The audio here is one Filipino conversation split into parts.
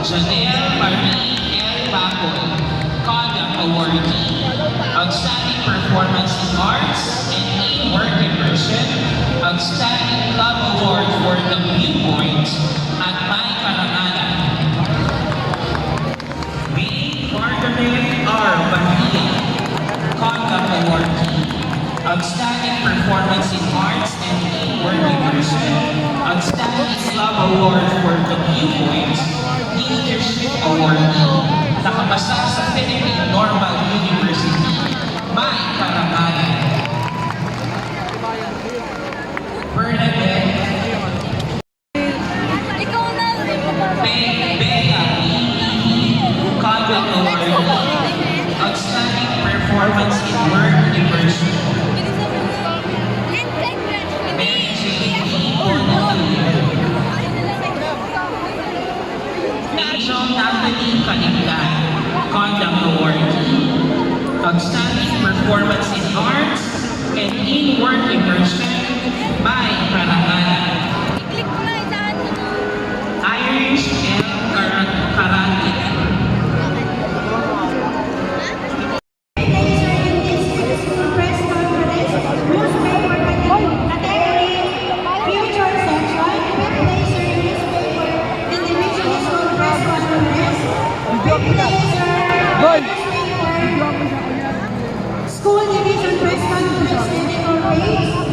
Janelle Marie L. Bacoy, Conduct Awardee. Outstanding Performance in Arts and in Work Immersion, Outstanding Club Award for the Viewpoint at May Karangalan. May Margaret R. Bahia, Conduct Awardee. Outstanding Performance in Arts and in Work Immersion, Outstanding Club Award for the Viewpoint, Leadership Awardee. Nakapasa sa Philippine Normal University, May Karangalan. Bernadette Bea Conduct Awardee, Outstanding Performance in Work Immersion. Mary Jane Bonavilla, Angel Natalie Kaligdan, Conduct Awardee, Outstanding Performance in Arts and in Work Immersion, May Karangalan. Irish L. Karate, School Division Press Conference Editor Page.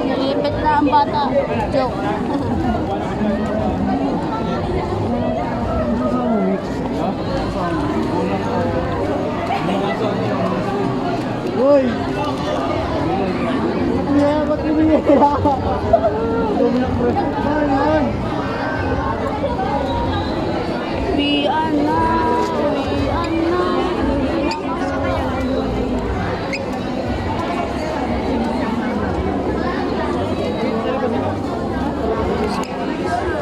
Nilipit na ang bata. Joke. Uy! Yeah, ba't hindi yan? Dumi ng pre. Yan! Wiana, Wiana.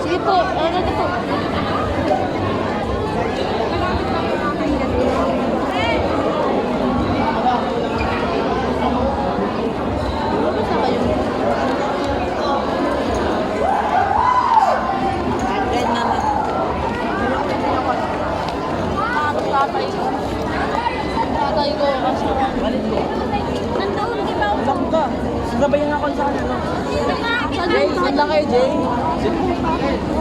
Sige po, ano po? Tatay ko. Tatay ko. Nandoon, di ba? Lang ka! Sasabayan ako sa ano. Jay, saan lang kayo, Jay? Saan yung tatay ko?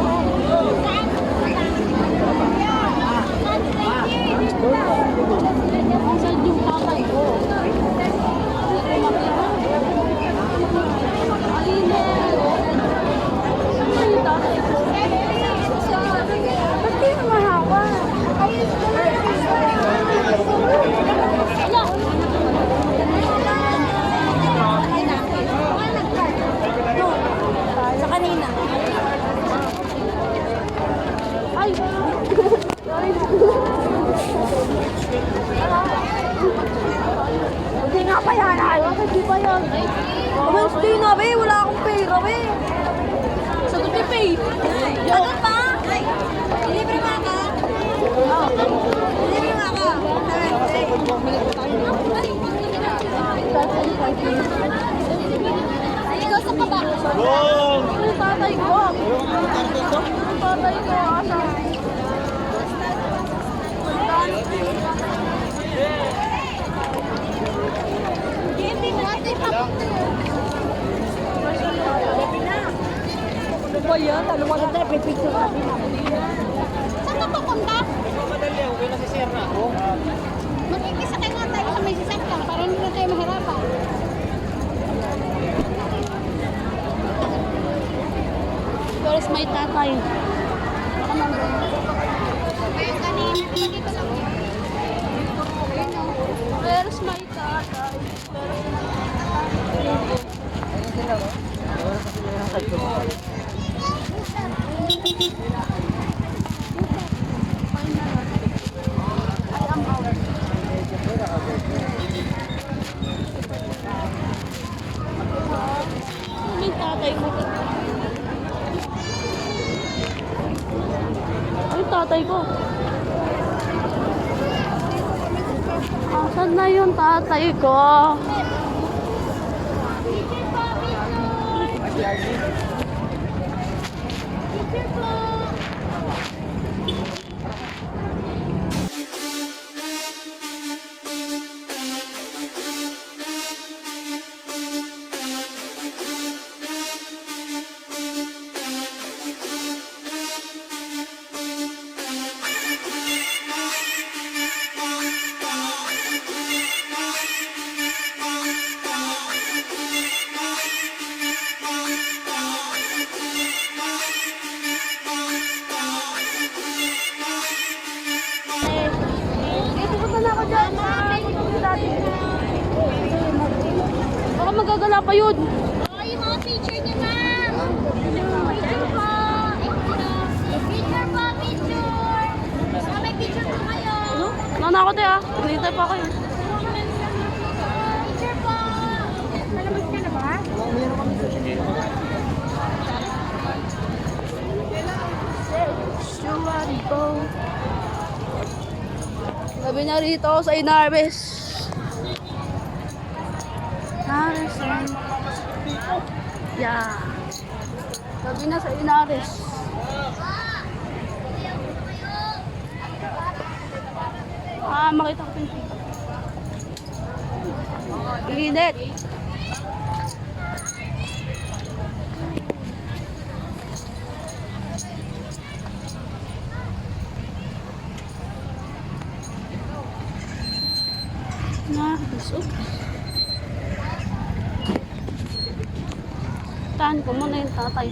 Saan yung tatay ko? Ba't di mo mahawa? Sa kanina. Ay! Hindi nga pa yan. Hindi pa yan. Wednesday na, be. Wala akong pera, be. Sagot ni Pay. Ano pa? Libre nga ka? Oo. Libre nga ka? Ikaw sa kaba? Yung tatay ko. Yung tatay ko. Asa? Ano ba yan? Ano maganda? Pipicture natin. Saan ka pupunta? Madali, okay na si Sir na ako. Magkikisakay nga tayo sa may sasakyan para hindi na tayo mahirapan. Where's my tatay? Where's my tatay? Ano yung tatay mo? Ay, tatay ko. Asan na yung tatay ko? Baka magagala pa yun. Ay, yung mga picture niya, ma'am. Picture po. Picture po, picture. Baka may picture po kayo. Ano? Nanakot eh ah. Hinihintay pa ako yun. Picture po. Malabas ka na ba? Sabi niya rito sa Inarbes. Harrison. Yeah. Sabi na sa Inares. Makita ko yung picture. Init. Na, busog. Tahan ko muna yung tatay.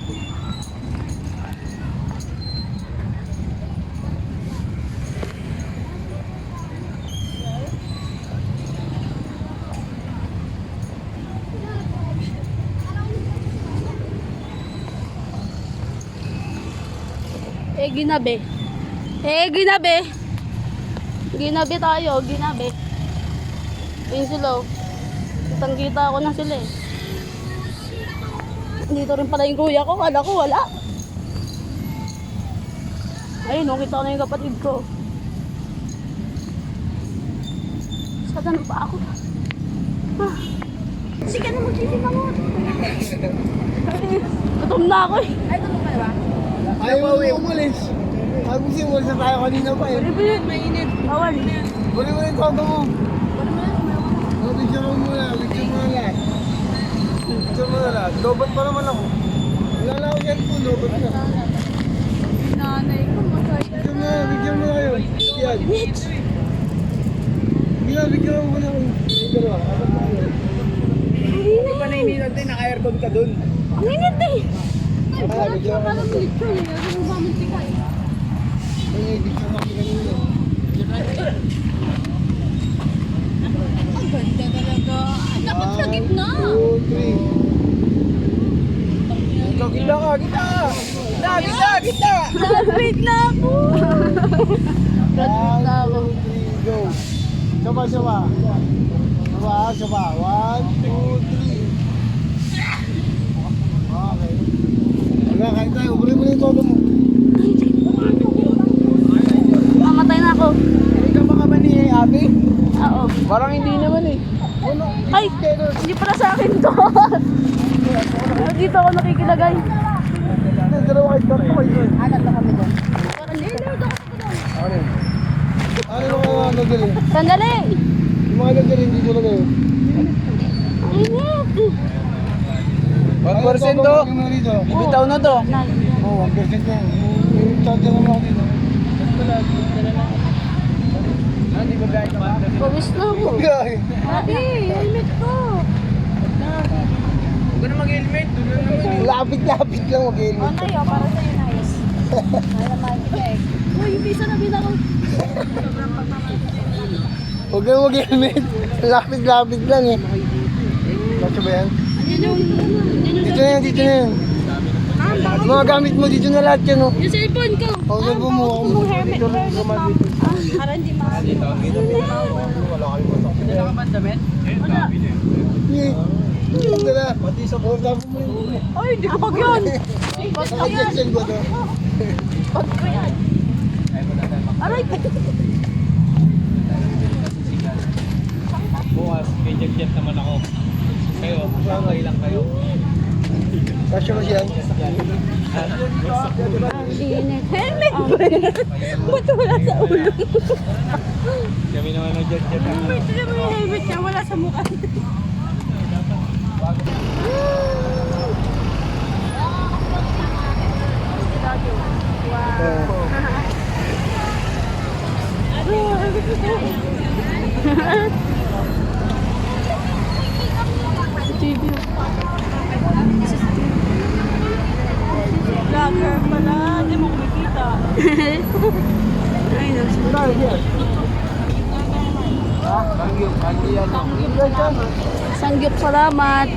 Ginabi. Ginabi. Ginabi tayo, ginabi. Ayun sila. Kitang-kita ko na sila eh. Dito rin pala yung kuya ko. Kala ko wala. Ayun, kita ko na yung kapatid ko. Saan pa ako? Ah. Sige na magsisinamot. Gutom na ako eh. Ay, gutom ka na ba? Ayaw mo umalis. Sabi siya, umalis na tayo kanina pa eh. Mainit. Bawal. Buli mo yung todo mo. Picture mo muna, picture mo na lahat. Picture mo na lahat. Lobot pa naman ako. Wala lang ako yan po, lobot na. Nanay ko, masaya. Picture mo na kayo. Yan. Picture mo muna ako. Picture mo. Apat na kayo. Hindi pa nainilan tayo, naka-aircon ka dun. Ang init eh. Ay, Ah, parang picture mo. parang picture eh. Ano ba mantika eh? Ay, picture mo ako kanina. Ang ganda talaga. Dapat sa gitna. 1, 2, 3. Ikaw, kita ka, kita! Kita! Graduate na ako. Graduate na ako. 1, 2, 3, go! Saba. 1, 2, 3. Okay. Wala, kain tayo. Ubunin mo na yung todo mo. Mamatay na ako. Hindi ka ba ba ni ate? Oo. Parang hindi naman eh. Ano? Ay, hindi pala sa akin to. Dito ako nakikilagay. Dalawa kayo, tatlo kayo. Alam na kami doon. Parang Leonard ako doon. Ano? Ano yung mga nagaling? Sandali. Yung mga nagaling dito na ngayon. Ang init. 1% to? Bitaw na to? Nay. Oo, 1% na. Yung charger naman ako dito. Hindi ba gaya ka ba? Pawis na ako. Gaya. Ate, helmet ko. Huwag ka na mag-helmet. Lapit-lapit lang mag-helmet. Nay, para sa'yo, nice. Para mag-check. Uy, yung pisa na binako. Huwag ka na mag-helmet. Lapit-lapit lang eh. Bakit ba yan? Dito na yan, dito na yan. Mga gamit mo dito na lahat yan oh. Yung cellphone ko. Pag mo mo ako. Yung helmet pa. Para hindi makakita. Wala kayo masak. Wala ka ba damit? Wala. Hindi na. Pati sa program mo yun. Ay, hindi ko pag yan. Pag ko yan. Naka-section ko to. Pag ko yan. Aray. Bukas, may jet naman ako. Kayo, okay lang kayo. Kasya ko siya. Init. Helmet ba yan? Ba't wala sa ulo? Kami naman ng jet. Wait, alam mo yung helmet niya, wala sa mukha. Vlogger pala, hindi mo kumikita. Ay, Sangyup, salamat.